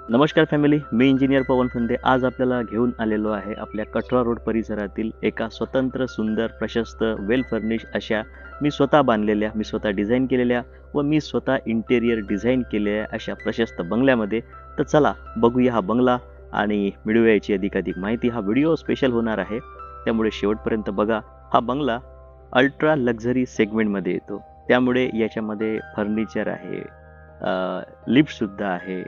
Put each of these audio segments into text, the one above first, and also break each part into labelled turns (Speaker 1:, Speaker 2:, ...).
Speaker 1: नमस्कार फॅमिली, मी इंजिनियर पवन फंदे. आज आपल्याला घेऊन आलेलो आहे आपल्या कठरा रोड परिसरातील एका स्वतंत्र, सुंदर, प्रशस्त, वेल फर्निश अशा मी स्वतः बांधलेल्या, मी स्वतः डिझाईन केलेल्या व मी स्वतः इंटेरियर डिझाईन केलेल्या अशा प्रशस्त बंगल्यामध्ये. तर चला बघूया हा बंगला आणि मिळूया याची अधिकाधिक माहिती. हा व्हिडिओ स्पेशल होणार आहे, त्यामुळे शेवटपर्यंत बघा. हा बंगला अल्ट्रा लक्झरी सेगमेंटमध्ये येतो, त्यामुळे याच्यामध्ये फर्निचर आहे, लिफ्टसुद्धा आहे,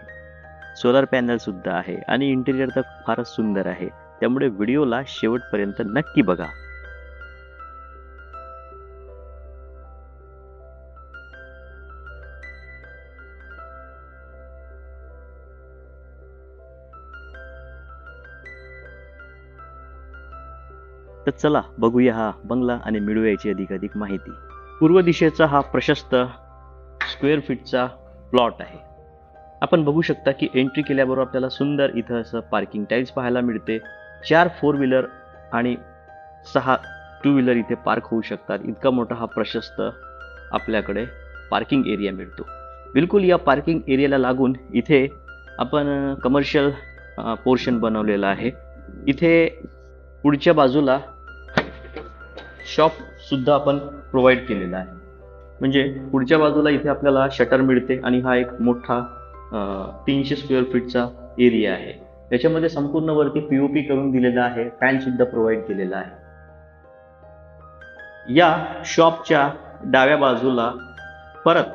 Speaker 1: सोलर पॅनल सुद्धा आहे आणि इंटेरियर तर फारच सुंदर आहे. त्यामुळे व्हिडिओला शेवटपर्यंत नक्की बघा. तर चला बघूया हा बंगला आणि मिळूया याची अधिकाधिक माहिती. पूर्व दिशेचा हा प्रशस्त स्क्वेअर फीटचा प्लॉट आहे. आपण बघू शकता की एंट्री केल्याबरोबर आपल्याला सुंदर इथं असं पार्किंग टाईल्स पाहायला मिळते. 4 4 व्हीलर आणि 6 2 व्हीलर इथे पार्क होऊ शकतात. इतका मोठा हा प्रशस्त आपल्याकडे पार्किंग एरिया मिळतो. बिलकुल या पार्किंग एरियाला लागून इथे आपण कमर्शियल पोर्शन बनवलेला आहे. इथे पुढच्या बाजूला शॉप सुद्धा आपण प्रोव्हाइड केलेला आहे. म्हणजे पुढच्या बाजूला इथे आपल्याला शटर मिळते आणि हा एक मोठा 300 स्क्वेअर फीटचा एरिया आहे. त्याच्यामध्ये संपूर्ण वरती पीओपी करून दिलेला आहे, फॅन सुद्धा प्रोव्हाइड केलेला आहे. या शॉपच्या डाव्या बाजूला परत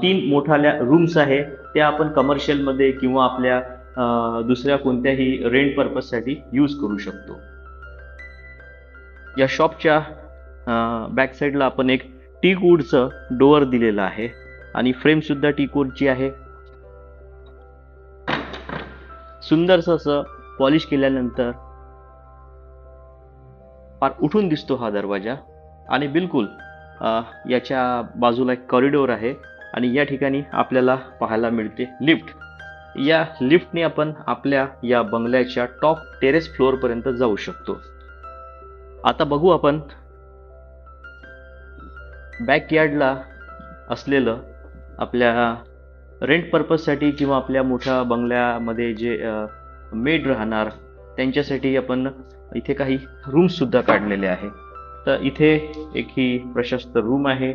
Speaker 1: 3 मोठाल्या रूम्स आहे. त्या आपण कमर्शियल मध्ये किंवा आपल्या दुसऱ्या कोणत्याही रेंट पर्पजसाठी यूज करू शकतो. या शॉपच्या बॅक साईडला आपण एक टीक वूडचं डोअर दिलेलं आहे आणि फ्रेम सुद्धा टीक वूडची आहे. सुंदरसं असं पॉलिश केल्यानंतर फार उठून दिसतो हा दरवाजा. आणि बिलकुल याच्या बाजूला एक कॉरिडोर आहे आणि या ठिकाणी आपल्याला पाहायला मिळते लिफ्ट. या लिफ्टने आपण आपल्या या बंगल्याच्या टॉप टेरेस फ्लोअर पर्यंत जाऊ शकतो. आता बघू आपण बॅकयार्डला असलेलं आपल्या रेंट पर्पजसाठी किंवा आपल्या मोठ्या बंगल्यामध्ये जे मेड राहणार त्यांच्यासाठी आपण इथे काही रूम्स सुद्धा काढलेले आहे. तर इथे एक ही प्रशस्त रूम आहे.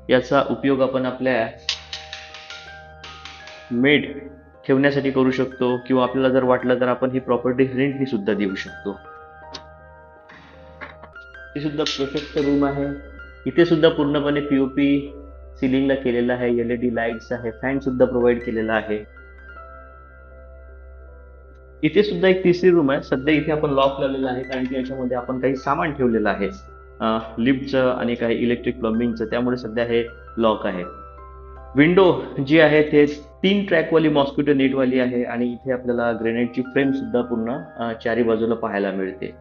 Speaker 1: याचा उपयोग आपण आपल्या मेड ठेवण्यासाठी करू शकतो किंवा आपल्याला जर वाटलं तर आपण ही प्रॉपर्टी रेंटनी सुद्धा देऊ शकतो. ही सुद्धा प्रशस्त रूम आहे. इथे सुद्धा पूर्णपणे पीओपी सिलिंगला केलेला आहे, एलईडी लाईट्स आहे, फॅन सुद्धा प्रोव्हाइड केलेला आहे. इथे सुद्धा एक तिसरी रूम आहे. सध्या इथे आपण लॉक लावलेला आहे कारण की याच्यामध्ये आपण काही सामान ठेवलेलं आहे, लिफ्टचं आणि काही इलेक्ट्रिक प्लंबिंगचं, त्यामुळे सध्या हे लॉक आहे. विंडो जी आहे ते 3 ट्रॅकवाली मॉस्किटो नेटवाली आहे आणि इथे आपल्याला ग्रेनाइटची फ्रेम सुद्धा पूर्ण चारी बाजूला पाहायला मिळते.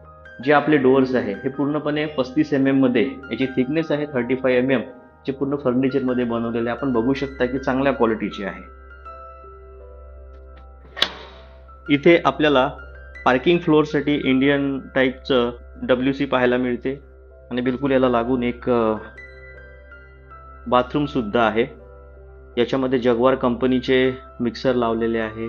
Speaker 1: जे आपले डोअर्स आहे हे पूर्णपणे 35 mm मध्ये, याची थिकनेस आहे 35 mm, जे पूर्ण फर्निचर मध्ये बनवलेले आपण बघू शकता की चांगल्या क्वालिटीचे आहे. इथे आपल्याला पार्किंग फ्लोअरसाठी इंडियन टाईपचं WC पाहायला मिळते आणि बिलकुल याला लागून एक बाथरूम सुद्धा आहे. याच्यामध्ये जगवार कंपनीचे मिक्सर लावलेले आहे,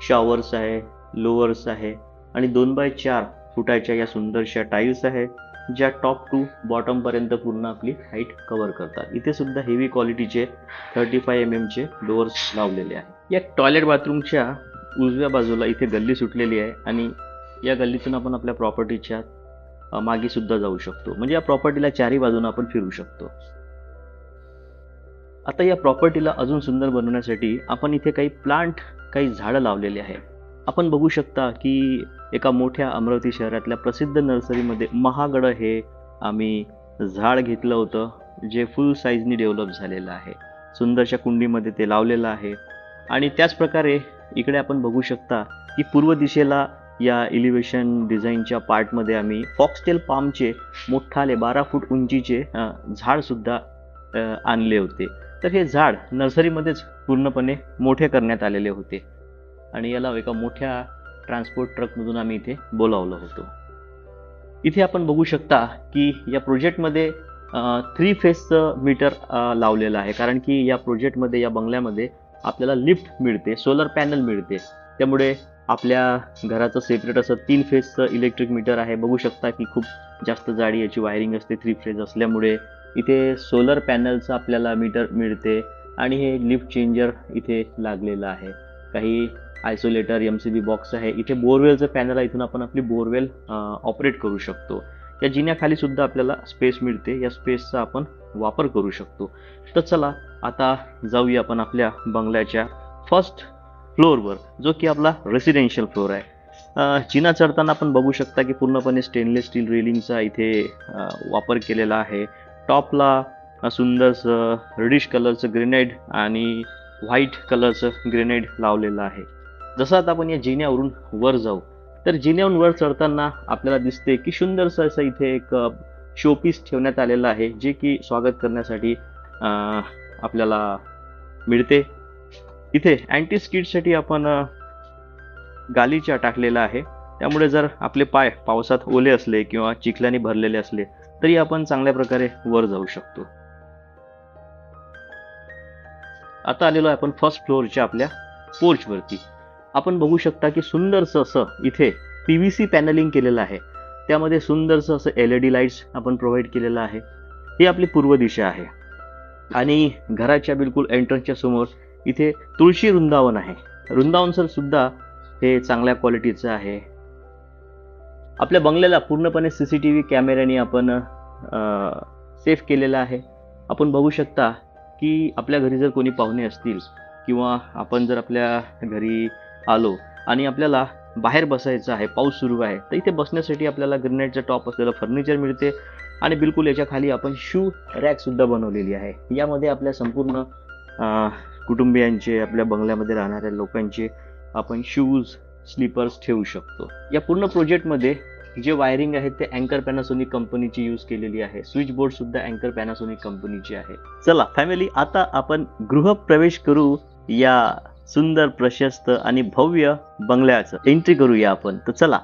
Speaker 1: शॉवर्स आहे, लोअर्स आहे आणि 2x4 फुटाच्या या सुंदरशा टाईल्स आहे, ज्या टॉप टू बॉटम पर्यंत पूर्ण आपली हाईट कव्हर करतात. इथे सुद्धा हेवी क्वालिटीचे 35 mm चे डोअर्स लावलेले आहे. या टॉयलेट बाथरूमच्या उजव्या बाजूला इथे गल्ली सुटलेली आहे आणि या गल्लीतून आपण आपल्या प्रॉपर्टीच्या मागे सुद्धा जाऊ शकतो. म्हणजे या प्रॉपर्टीला चारी बाजूने आपण फिरू शकतो. आता या प्रॉपर्टीला अजून सुंदर बनवण्यासाठी आपण इथे काही प्लांट, काही झाडं लावलेली आहे. आपण बघू शकता की एका मोठ्या अमरावती शहरातल्या प्रसिद्ध नर्सरीमध्ये महागड हे आम्ही झाड घेतलं होतं, जे फुल साईजनी डेव्हलप झालेलं आहे. सुंदरशा कुंडीमध्ये ते लावलेलं आहे. आणि त्याच प्रकारे इकडे आपण बघू शकता की पूर्व दिशेला या एलिव्हेशन डिझाईनच्या पार्टमध्ये आम्ही फॉक्सटेल पामचे मोठाले 12 फूट उंचीचे झाड सुद्धा आणले होते. तर हे झाड नर्सरीमध्येच पूर्णपणे मोठे करण्यात आलेले होते आणि याला एका मोठ्या ट्रान्सपोर्ट ट्रकमधून आम्ही इथे बोलावलं होतं. इथे आपण बघू शकता की या प्रोजेक्टमध्ये 3 फेजचं मीटर लावलेलं आहे, कारण की या प्रोजेक्टमध्ये, या बंगल्यामध्ये आपल्याला लिफ्ट मिळते, सोलर पॅनल मिळते त्यामुळे आपल्या घराचं सेपरेट असं 3 फेजचं इलेक्ट्रिक मीटर आहे. बघू शकता की खूप जास्त जाडी याची वायरिंग असते 3 फेज असल्यामुळे. इथे सोलर पॅनलचं आपल्याला मीटर मिळते आणि हे लिफ्ट चेंजर इथे लागलेलं आहे. काही आयसोलेटर MCB बॉक्स आहे. इथे बोरवेलचं पॅनल आहे, इथून आपण आपली बोरवेल ऑपरेट करू शकतो. या जिन्याखाली सुद्धा आपल्याला स्पेस मिळते, या स्पेसचा आपण वापर करू शकतो. तर चला आता जाऊया आपण आपल्या बंगल्याच्या फर्स्ट फ्लोअरवर, जो की आपला रेसिडेन्शियल फ्लोअर आहे. जिना चढताना आपण बघू शकता की पूर्णपणे स्टेनलेस स्टील रेलिंगचा इथे वापर केलेला आहे. टॉपला सुंदरसं रेडिश कलरचं ग्रेनाइट आणि व्हाईट कलरचं ग्रेनाइट लावलेलं आहे. जसं आता आपण या जिन्यावरून वर जाऊ, तर जिन्यावरून वर चढताना आपल्याला दिसते की सुंदरसं असं इथे एक शोपीस ठेवण्यात आलेलं आहे, जे की स्वागत करण्यासाठी आपल्याला मिळते. इथे अँटी स्किडसाठी आपण गालिचा टाकलेला आहे, त्यामुळे जर आपले पाय पावसात ओले असले किंवा चिखलाने भरलेले असले तरी आपण चांगल्या प्रकारे वर जाऊ शकतो. आता आलेलो आहे आपण फर्स्ट फ्लोअरच्या आपल्या पोर्चवरती. आपण बघू शकता की सुंदरसं असं इथे PVC पॅनलिंग केलेलं आहे. त्यामध्ये सुंदरसं असं LED लाईट्स आपण प्रोव्हाइड केलेलं आहे. ही आपली पूर्व दिशा आहे आणि घराच्या बिलकुल एंट्रन्सच्या समोर इथे तुळशी वृंदावन आहे. वृंदावन सर सुद्धा हे चांगल्या क्वालिटीचं आहे. आपल्या बंगल्याला पूर्णपणे CCTV कॅमेऱ्याने आपण सेफ केलेलं आहे. आपण बघू शकता की आपल्या घरी जर कोणी पाहुणे असतील किंवा आपण जर आपल्या घरी आलो आणि आपल्याला बाहेर बसायचं आहे, पाऊस सुरू आहे, तर इथे बसण्यासाठी आपल्याला ग्रेनाइटचं टॉप असलेलं फर्निचर मिळते आणि बिलकुल याच्या खाली आपण शू रॅक सुद्धा बनवलेली आहे. यामध्ये आपल्या संपूर्ण कुटुंबियांचे, आपल्या बंगल्यामध्ये राहणाऱ्या लोकांचे आपण शूज, स्लीपर्स ठेवू शकतो. या पूर्ण प्रोजेक्टमध्ये जे वायरिंग आहे ते अँकर पॅनासोनिक कंपनीची यूज केलेली आहे. स्विच बोर्ड सुद्धा अँकर पॅनासोनिक कंपनीची आहे. चला फॅमिली, आता आपण गृहप्रवेश करू या सुंदर, प्रशस्त आणि भव्य बंगल्याचं एंट्री करूया आपण. तर चला,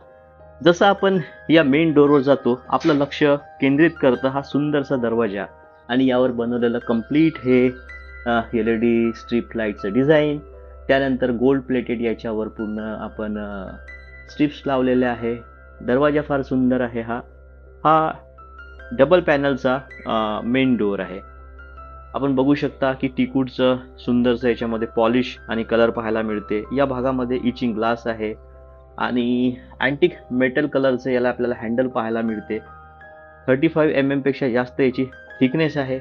Speaker 1: जसं आपण या मेन डोअरवर जातो, आपलं लक्ष केंद्रित करतं हा सुंदरसा दरवाजा आणि यावर बनवलेलं कम्प्लीट हे LED स्ट्रीप लाईटचं डिझाईन. त्यानंतर गोल्ड प्लेटेड याच्यावर पूर्ण आपण स्ट्रिप्स लावलेले आहे. दरवाजा फार सुंदर आहे. हा डबल पॅनलचा मेन डोअर आहे. आपण बघू शकता की टीकूडचं सुंदरसं याच्यामध्ये पॉलिश आणि कलर पाहायला मिळते. या भागामध्ये इचिंग ग्लास आहे आणि अँटिक मेटल कलरचं याला आपल्याला हँडल पाहायला मिळते. 35 mm पेक्षा जास्त याची थिकनेस आहे.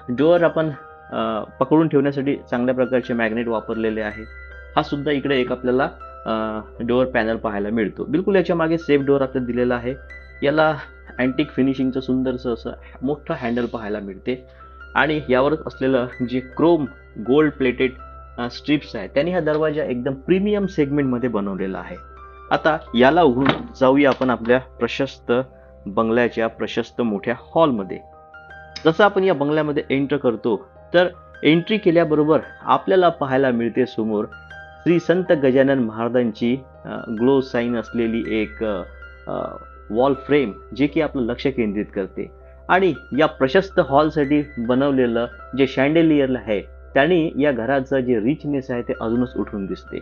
Speaker 1: डोअर आपण पकडून ठेवण्यासाठी चांगल्या प्रकारचे मॅग्नेट वापरलेले आहे. हा सुद्धा इकडे एक आपल्याला डोअर पॅनल पाहायला मिळतो. बिलकुल याच्या मागे सेफ डोअर आपल्याला दिलेला आहे. याला अँटिक फिनिशिंगचं सुंदरसं असं मोठं हँडल पाहायला मिळते आणि यावरच असलेलं जे क्रोम गोल्ड प्लेटेड स्ट्रिप्स आहे त्यांनी हा दरवाजा एकदम प्रीमियम सेगमेंटमध्ये बनवलेला आहे. आता याला उघडून जाऊया आपण आपल्या प्रशस्त बंगल्याच्या प्रशस्त मोठ्या हॉलमध्ये. जसं आपण या बंगल्यामध्ये एंटर करतो, तर एंट्री केल्याबरोबर आपल्याला पाहायला मिळते समोर श्री संत गजानन महाराजांची ग्लो साईन असलेली एक वॉल फ्रेम, जे की आपलं लक्ष केंद्रित करते. आणि या प्रशस्त हॉलसाठी बनवलेलं जे शँडेलियर आहे त्याने या घराचं जे रिचनेस आहे ते अजूनच उठून दिसते.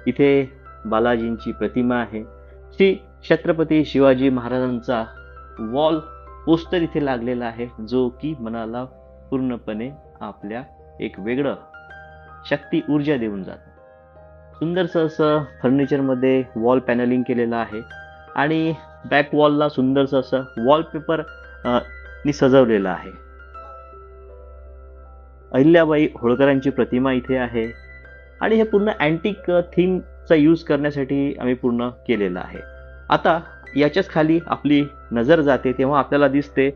Speaker 1: इथे बालाजींची प्रतिमा आहे. श्री छत्रपती शिवाजी महाराजांचा वॉल पोस्टर इथे लागलेला आहे, जो की मनाला पूर्णपणे आपल्या एक वेगळं शक्ती ऊर्जा देऊन जातं. सुंदरसं असं फर्निचरमध्ये वॉल पॅनलिंग केलेलं आहे आणि बॅक वॉलला सुंदरसं असं वॉलपेपर नी सजवलेलं आहे. अहिल्याबाई होळकरांची प्रतिमा इथे आहे आणि हे पूर्ण अँटिक थीमचा यूज करण्यासाठी आम्ही पूर्ण केलेलं आहे. आता याच्याच खाली आपली नजर जाते तेव्हा आपल्याला दिसते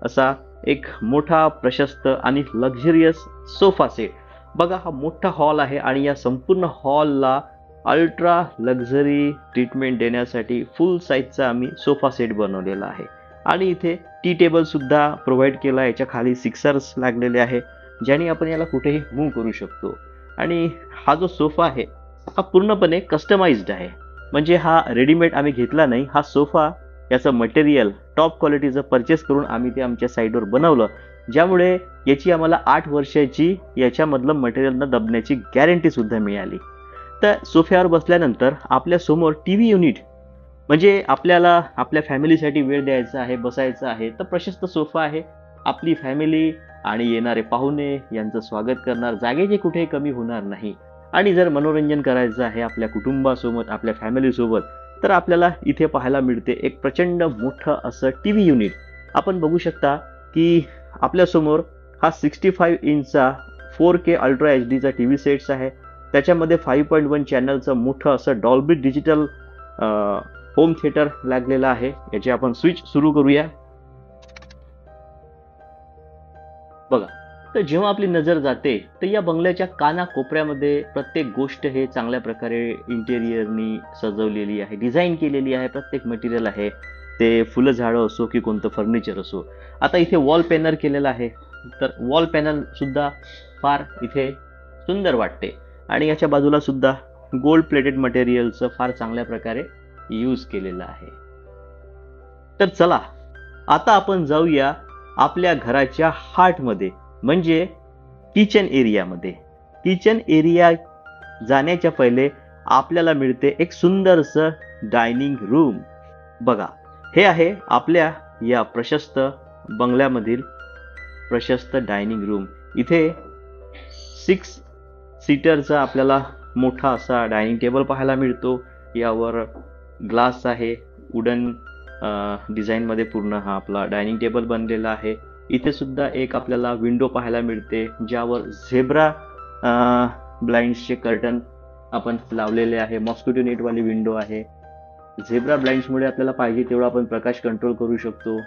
Speaker 1: असा एक मोठा, प्रशस्त आणि लक्झरियस सोफा सेट. बघा, हा मोठा हॉल आहे आणि या संपूर्ण हॉलला अल्ट्रा लक्झरी ट्रीटमेंट देण्यासाठी फुल साईजचा आम्ही सोफा सेट बनवलेला आहे. आणि इथे टी टेबल सुद्धा प्रोव्हाइड केला. याच्या खाली सिक्सर्स लागलेले आहे, ज्याने आपण याला कुठेही मूव्ह करू शकतो. आणि हा जो सोफा आहे हा पूर्णपणे कस्टमाइज्ड आहे, म्हणजे हा रेडीमेड आम्ही घेतला नाही. हा सोफा याचं मटेरियल टॉप क्वालिटीचं परचेस करून आम्ही ते आमच्या साईडवर बनवलं, ज्यामुळे याची आम्हाला 8 वर्षाची याच्यामधलं मटेरियल न दबण्याची गॅरंटी सुद्धा मिळाली. तर सोफ्यावर बसल्यानंतर आपल्या समोर टीव्ही युनिट, म्हणजे आपल्याला आपल्या फॅमिलीसाठी वेळ द्यायचा आहे, बसायचं आहे, तर प्रशस्त सोफा आहे. आपली फॅमिली आणि येणारे पाहुणे यांचं स्वागत करणार, जागेची कुठेही कमी होणार नाही. आणि जर मनोरंजन करायचं आहे आपल्या कुटुंबासोबत, आपल्या फॅमिलीसोबत, तर आपल्याला इथे पाहायला मिळते एक प्रचंड मोठं असं टीव्ही युनिट. आपण बघू शकता की आपल्यासमोर हा 65 इंचचा 4K अल्ट्रा HD चा टीव्ही सेट्स आहे. त्याच्यामध्ये 5.1 चॅनलचं मोठं असं डॉल्बी डिजिटल होम थिएटर लागलेलं आहे. याची आपण स्विच सुरू करूया. बघा, तर जेव्हा आपली नजर जाते तर या बंगल्याच्या कानाकोपऱ्यामध्ये प्रत्येक गोष्ट हे चांगल्या प्रकारे इंटेरियरनी सजवलेली आहे, डिझाईन केलेली आहे. प्रत्येक मटेरियल आहे, ते फुलं झाडं असो की कोणतं फर्निचर असो. आता इथे वॉल पॅनल केलेलं आहे, तर वॉल पॅनल सुद्धा फार इथे सुंदर वाटते. आणि याच्या बाजूला सुद्धा गोल्ड प्लेटेड मटेरियलचं फार चांगल्या प्रकारे यूज केलेलं आहे. तर चला, आता आपण जाऊया आपल्या घराच्या हार्टमध्ये, म्हणजे किचन एरियामध्ये. किचन एरिया जाण्याच्या पहिले आपल्याला मिळते एक सुंदरसं डायनिंग रूम. बघा, हे आहे आपल्या या प्रशस्त बंगल्यामधील प्रशस्त डायनिंग रूम. इथे 6 सीटरचा आपल्याला मोठा असा डायनिंग टेबल पाहायला मिळतो. यावर ग्लास आहे, वुडन डिझाईनमध्ये पूर्ण हा आपला डायनिंग टेबल बनलेला आहे. इथे सुद्धा एक आपल्याला विंडो पाहायला मिळते, ज्यावर झेब्रा ब्लाइंड्सचे कर्टन आपण लावलेले आहे. मॉस्किटो नेटवाली विंडो आहे. झेब्रा ब्लाइंड्समुळे आपल्याला पाहिजे तेवढा आपण प्रकाश कंट्रोल करू शकतो.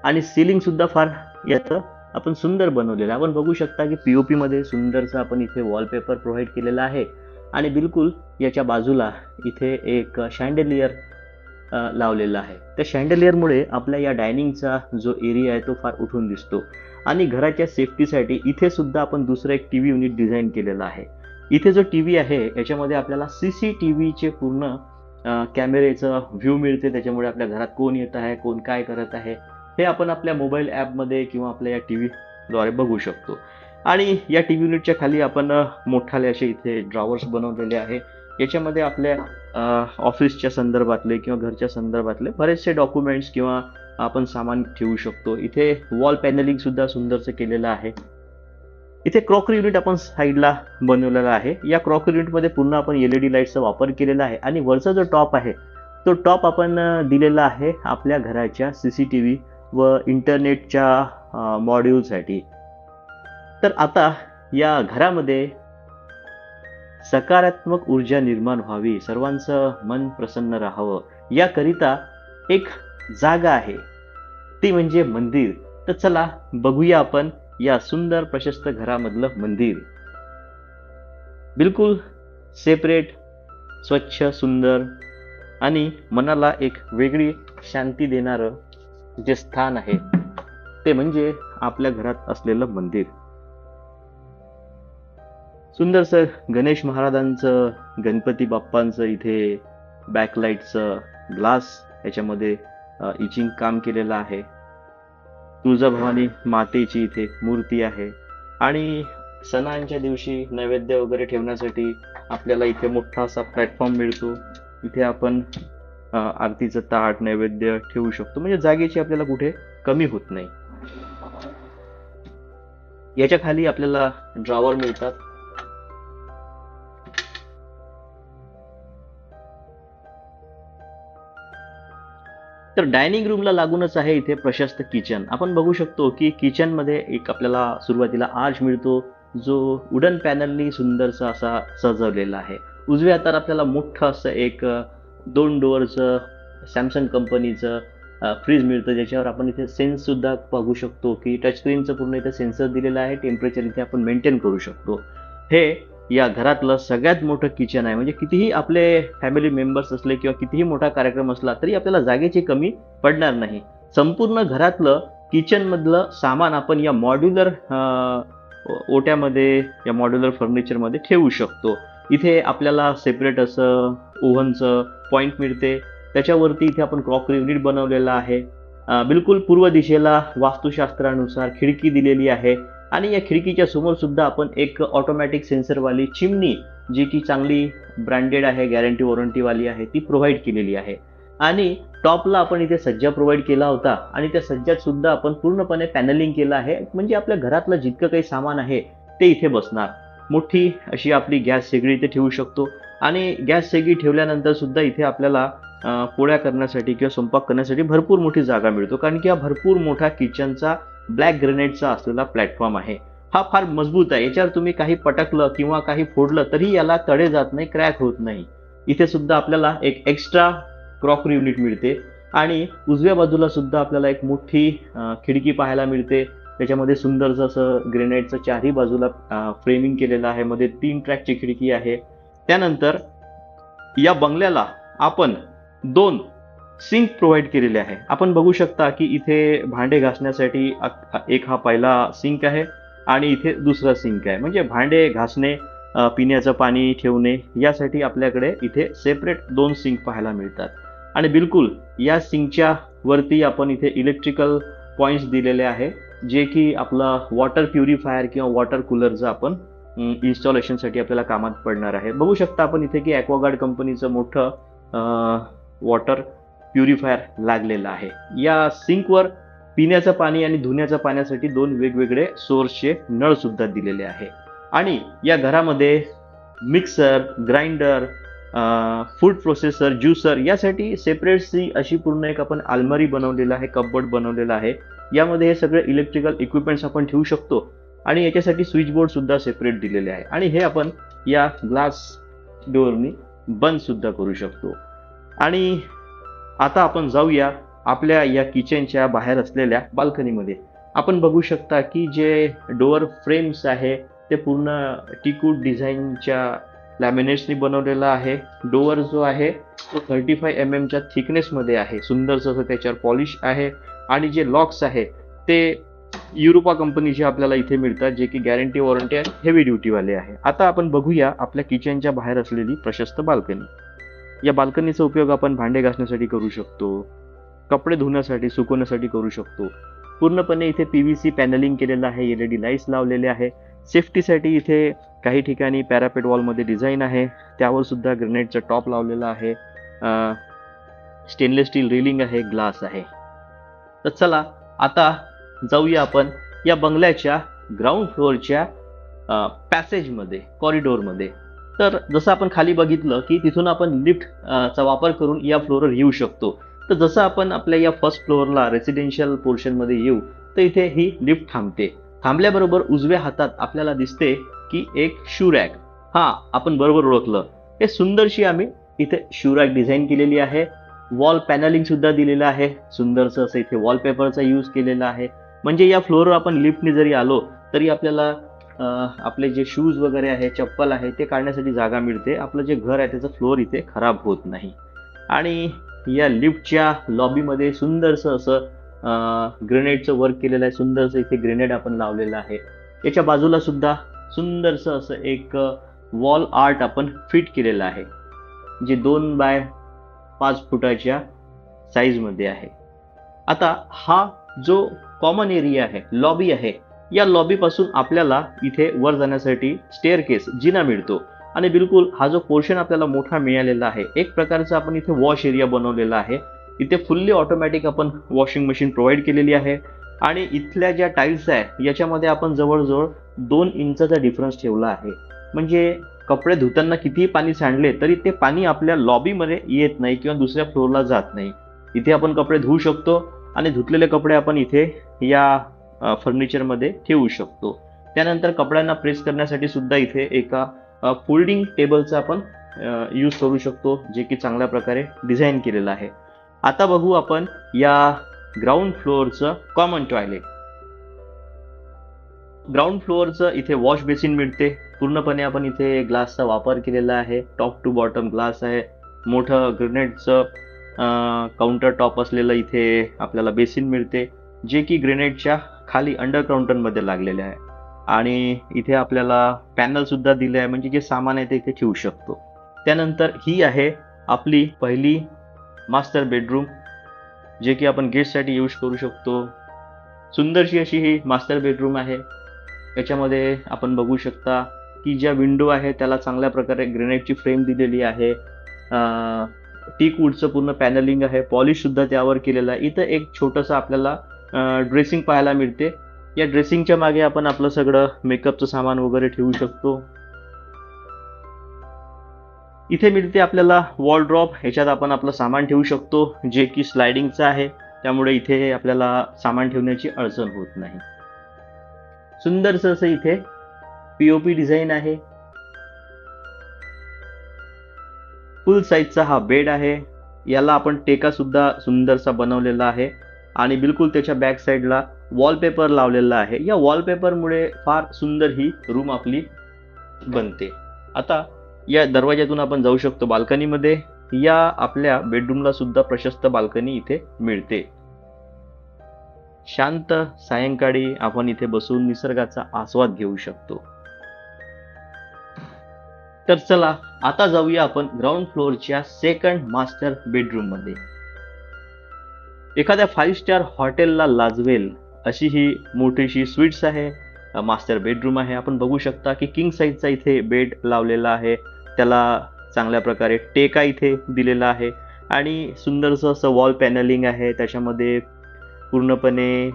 Speaker 1: आणि सिलिंग सुद्धा फार याचं आपण सुंदर बनवलेलं आहे. आपण बघू शकता की POP मध्ये सुंदरसा आपण इथे वॉलपेपर प्रोव्हाइड केलेला आहे. आणि बिलकुल याच्या बाजूला इथे एक शँडेलियर लावलेला आहे. त्या शँडेलियरमुळे आपल्या या डायनिंगचा जो एरिया आहे तो फार उठून दिसतो. आणि घराच्या सेफ्टीसाठी इथे सुद्धा आपण दुसरं एक टीव्ही युनिट डिझाईन केलेलं आहे. इथे जो टीव्ही आहे याच्यामध्ये आपल्याला CCTVचे पूर्ण कॅमेरेचं व्ह्यू मिळते. त्याच्यामुळे आपल्या घरात कोण येत आहे, कोण काय करत आहे, हे आपण आपल्या मोबाईल ॲपमध्ये किंवा आपल्या या टीव्हीद्वारे बघू शकतो. आणि या टीव्ही युनिटच्या खाली आपण मोठाले असे इथे ड्रॉवर्स बनवलेले आहे. याच्यामध्ये आपल्या ऑफिसच्या संदर्भातले किंवा घरच्या संदर्भातले बरेचसे डॉक्युमेंट्स किंवा आपण सामान ठेवू शकतो. इथे वॉल पॅनलिंग सुद्धा सुंदरचं केलेलं आहे. इथे क्रॉकरी युनिट आपण साईडला बनवलेला आहे. या क्रॉकरी युनिटमध्ये पुन्हा आपण LED लाईटचा वापर केलेला आहे. आणि वरचा जो टॉप आहे तो टॉप आपण दिलेला आहे आपल्या घराच्या CCTV व इंटरनेटच्या मॉड्यूलसाठी. तर आता या घरामध्ये सकारात्मक ऊर्जा निर्माण व्हावी, सर्वांचं मन प्रसन्न राहावं, याकरिता एक जागा आहे, ती म्हणजे मंदिर. तर चला बघूया आपण या सुंदर प्रशस्त घरामधलं मंदिर. बिलकुल सेपरेट, स्वच्छ, सुंदर आणि मनाला एक वेगळी शांती देणारं जे स्थान आहे ते म्हणजे आपल्या घरात असलेलं मंदिर. सुंदरसं गणेश महाराजांचं, गणपती बाप्पांचं इथे बॅकलाईटचं ग्लास याच्यामध्ये इचिंग काम केलेलं आहे. तुळजाभवानी मातेची इथे मूर्ती आहे. आणि सणांच्या दिवशी नैवेद्य वगैरे ठेवण्यासाठी आपल्याला इथे मोठा असा प्लॅटफॉर्म मिळतो. इथे आपण आरतीचं ताट, नैवेद्य ठेवू शकतो. म्हणजे जागेची आपल्याला कुठे कमी होत नाही. याच्या खाली आपल्याला ड्रॉवर मिळतात. तर डायनिंग रूमला लागूनच आहे इथे प्रशस्त किचन. आपण बघू शकतो की किचनमध्ये एक आपल्याला सुरुवातीला आर्च मिळतो, जो वुडन पॅनलनी सुंदरसा असा सजवलेला आहे. उजव्या हाताला आपल्याला मोठं असं एक 2 डोअरचं सॅमसंग कंपनीचं फ्रीज मिळतं, ज्याच्यावर आपण इथे सेन्स सुद्धा बघू शकतो की टच स्क्रीनचं पूर्ण इथे सेन्सर दिलेलं आहे. टेम्परेचर इथे आपण मेंटेन करू शकतो. हे या घरातलं सगळ्यात मोठं किचन आहे. म्हणजे कितीही आपले फॅमिली मेंबर्स असले किंवा कितीही मोठा कार्यक्रम असला तरी आपल्याला जागेची कमी पडणार नाही. संपूर्ण घरातलं किचनमधलं सामान आपण या मॉड्युलर ओट्यामध्ये, या मॉड्युलर फर्निचरमध्ये ठेवू शकतो. इथे आपल्याला सेपरेट असं ओव्हनचं पॉईंट मिळते. त्याच्यावरती इथे आपण क्रॉकरी युनिट बनवलेलं आहे. बिलकुल पूर्व दिशेला वास्तुशास्त्रानुसार खिडकी दिलेली आहे. आणि या खिडकीच्या समोर सुद्धा आपण एक ऑटोमॅटिक सेन्सरवाली चिमणी, जी की चांगली ब्रँडेड आहे, गॅरंटी वॉरंटीवाली आहे, ती प्रोव्हाइड केलेली आहे. आणि टॉपला आपण इथे सज्जा प्रोव्हाइड केला होता आणि त्या सज्जात सुद्धा आपण पूर्णपणे पॅनलिंग केलं आहे, म्हणजे आपल्या घरातलं जितकं काही सामान आहे ते इथे बसणार. मोठी अशी आपली गॅस शेगडी इथे ठेवू शकतो आणि गॅस शेगडी ठेवल्यानंतर सुद्धा इथे आपल्याला पोळ्या करण्यासाठी किंवा स्वयंपाक करण्यासाठी भरपूर मोठी जागा मिळतो, कारण की हा भरपूर मोठा किचनचा ब्लॅक ग्रेनाइटचा असलेला प्लॅटफॉर्म आहे. हा फार मजबूत आहे, याच्यावर तुम्ही काही पटकलं किंवा काही फोडलं तरी याला तडे जात नाही, क्रॅक होत नाही. इथे सुद्धा आपल्याला एक एक्स्ट्रा क्रॉकरी युनिट मिळते आणि उजव्या बाजूला सुद्धा आपल्याला एक मोठी खिडकी पाहायला मिळते. त्याच्यामध्ये सुंदरचं असं ग्रेनाइटचं चारही बाजूला फ्रेमिंग केलेलं आहे. मध्ये 3 ट्रॅकची खिडकी आहे. त्यानंतर या बंगल्याला आपण 2 सिंक प्रोव्हाइड केलेले आहे. आपण बघू शकता की इथे भांडे घासण्यासाठी एक हा पहिला सिंक आहे आणि इथे दुसरा सिंक आहे. म्हणजे भांडे घासणे, पिण्याचं पाणी ठेवणे यासाठी आपल्याकडे इथे सेपरेट 2 सिंक पाहायला मिळतात. आणि बिलकुल या सिंकच्या वरती आपण इथे इलेक्ट्रिकल पॉइंट्स दिलेले आहे, जे की आपला वॉटर प्युरिफायर किंवा वॉटर कूलरचं आपण इन्स्टॉलेशनसाठी आपल्याला कामात पडणार आहे. बघू शकता आपण इथे की ॲक्वागार्ड कंपनीचं मोठं वॉटर प्युरिफायर लागलेलं आहे. या सिंकवर पिण्याचं पाणी आणि धुण्याच्या पाण्यासाठी 2 वेगवेगळे सोर्सचे नळ सुद्धा दिलेले आहे. आणि या घरामध्ये mixer, grinder, food processor, juicer यासाठी सेपरेटची अशी पूर्ण एक आपण आलमारी बनवलेला आहे, कपबोर्ड बनवलेला आहे. यामध्ये हे सगळे इलेक्ट्रिकल इक्विपमेंट्स आपण ठेवू शकतो आणि याच्यासाठी स्विच बोर्ड सुद्धा सेपरेट दिलेले आहे. आणि हे आपण या ग्लास डोअरनी बंद सुद्धा करू शकतो. आणि आता आपण जाऊया आपल्या या किचनच्या बाहेर असलेल्या बाल्कनीमध्ये. आपण बघू शकता की जे डोअर फ्रेम्स आहे ते पूर्ण टीकूड डिझाईनच्या लॅमिनेट्सनी बनवलेला आहे. डोअर जो आहे तो 35 mm च्या थिकनेसमध्ये आहे. सुंदरसं असं त्याच्यावर पॉलिश आहे. आणि जे लॉक्स आहे ते युरोपा कंपनीचे आपल्याला इथे मिळतात, जे की गॅरंटी वॉरंटी आणि हेवी ड्युटीवाले आहे. आता आपण बघूया आपल्या किचनच्या बाहेर असलेली प्रशस्त बाल्कनी. या बाल्कनीचा उपयोग आपण भांडे घासण्यासाठी करू शकतो, कपडे धुण्यासाठी, सुकवण्यासाठी करू शकतो. पूर्णपणे इथे PVC पॅनलिंग केलेलं आहे, LED लाईट्स लावलेले आहे. सेफ्टीसाठी इथे काही ठिकाणी पॅरापेट वॉलमध्ये डिझाईन आहे, त्यावर सुद्धा ग्रेनाइटचं टॉप लावलेलं आहे. स्टेनलेस स्टील रेलिंग आहे, ग्लास आहे. तर चला आता जाऊया आपण या बंगल्याच्या ग्राउंड फ्लोअरच्या पॅसेजमध्ये, कॉरिडोरमध्ये. तर जसं आपण खाली बघितलं की तिथून आपण लिफ्टचा वापर करून या फ्लोअरवर येऊ शकतो. तर जसं आपण आपल्या या फर्स्ट फ्लोअरला रेसिडेन्शियल पोर्शनमध्ये येऊ तर इथे ही लिफ्ट थांबते. थांबल्याबरोबर उजव्या हातात आपल्याला दिसते की एक शू रॅक. हां, आपण बरोबर ओळखलं. हे सुंदरशी आम्ही इथे शू रॅक डिझाईन केलेली आहे. वॉल पॅनलिंग सुद्धा दिलेलं आहे. सुंदरसं असं इथे वॉलपेपरचा यूज केलेला आहे. म्हणजे या फ्लोअरवर आपण लिफ्टने जरी आलो तरी आपल्याला आपले जे शूज वगैरे आहे, चप्पल आहे ते काढण्यासाठी जागा मिळते. आपलं जे घर आहे त्याचं फ्लोअर इथे खराब होत नाही. आणि या लिफ्टच्या लॉबीमध्ये सुंदरसं असं ग्रेनाइटचं वर्क केलेलं आहे. सुंदरसं इथे ग्रेनाइट आपण लावलेलं आहे. याच्या बाजूला सुद्धा सुंदरसं असं एक वॉल आर्ट आपण फिट केलेलं आहे, जे 2 बाय 5 फुटाच्या साईजमध्ये आहे. आता हा जो कॉमन एरिया आहे, लॉबी आहे, या लॉबीपासून आपल्याला इथे वर जाण्यासाठी स्टेअरकेस, जिना मिळतो. आणि बिलकुल हा जो पोर्शन आपल्याला मोठा मिळालेला आहे, एक प्रकारचा आपण इथे वॉश एरिया बनवलेला आहे. इथे फुल्ली ऑटोमॅटिक आपण वॉशिंग मशीन प्रोव्हाइड केलेली आहे. आणि इथल्या ज्या टाईल्स आहे याच्यामध्ये आपण जवळजवळ 2 इंचाचा डिफरन्स ठेवला आहे. म्हणजे कपडे धुताना कितीही पाणी सांडले तरी ते पाणी आपल्या लॉबीमध्ये येत नाही किंवा दुसऱ्या फ्लोअरला जात नाही. इथे आपण कपडे धुवू शकतो आणि धुतलेले कपडे आपण इथे या फर्निचरमध्ये ठेवू शकतो. त्यानंतर कपड्यांना प्रेस करण्यासाठी सुद्धा इथे एका फोल्डिंग टेबलचा आपण यूज करू शकतो, जे की चांगल्या प्रकारे डिझाईन केलेलं आहे. आता बघू आपण या ग्राउंड फ्लोअरचं कॉमन टॉयलेट. ग्राउंड फ्लोअरचं इथे वॉश बेसिन मिळते. पूर्णपणे आपण इथे ग्लासचा वापर केलेला आहे. टॉप टू बॉटम ग्लास आहे. मोठं ग्रेनाइटचं काउंटर टॉप असलेलं इथे आपल्याला बेसिन मिळते, जे की ग्रेनाइटच्या खाली अंडर काउंटरमध्ये लागलेले आहे. आणि इथे आपल्याला पॅनल सुद्धा दिले आहे, म्हणजे जे सामान आहे ते इथे ठेवू शकतो. त्यानंतर ही आहे आपली पहिली मास्टर बेडरूम, जे की आपण गेस्टसाठी यूज करू शकतो. सुंदरशी अशी ही मास्टर बेडरूम आहे. याच्यामध्ये आपण बघू शकता की ज्या विंडो आहे त्याला चांगल्या प्रकारे ग्रेनाइटची फ्रेम दिलेली आहे. टीक वूडचं पूर्ण पॅनलिंग आहे, पॉलिश सुद्धा त्यावर केलेलं आहे. इथं एक छोटंसं आपल्याला ड्रेसिंग पाहायला मिळते. या ड्रेसिंगच्या मागे आपण आपलं सगळं मेकअपचं सामान वगैरे ठेवू शकतो. इथे मिळते आपल्याला वॉलड्रॉप, ह्याच्यात आपण आपलं सामान ठेवू शकतो जे की स्लायडिंगचं आहे, त्यामुळे इथे आपल्याला सामान ठेवण्याची अडचण होत नाही. सुंदरसं असं इथे पीओपी डिझाईन आहे. फुल साईजचा हा बेड आहे. याला आपण टेका सुद्धा सुंदरसा बनवलेला आहे आणि बिलकुल त्याच्या बॅक साईडला वॉलपेपर लावलेला आहे. या वॉलपेपरमुळे फार सुंदर ही रूम आपली बनते. आता या दरवाज्यातून आपण जाऊ शकतो बाल्कनीमध्ये. या आपल्या बेडरूमला सुद्धा प्रशस्त बाल्कनी इथे मिळते. शांत सायंकाळी आपण इथे बसून निसर्गाचा आस्वाद घेऊ शकतो. तर चला आता जाऊया आपण ग्राउंड फ्लोअरच्या सेकंड मास्टर बेडरूम मध्ये. एखाद्या 5 स्टार हॉटेलला लाजवेल अशी ही मोठीशी स्वीट्स आहे, मास्टर बेडरूम आहे. आपण बघू शकता की किंग साईजचा इथे बेड लावलेला आहे, त्याला चांगल्या प्रकारे टेका इथे दिलेला आहे आणि सुंदरसं असं वॉल पॅनलिंग आहे. त्याच्यामध्ये पूर्णपणे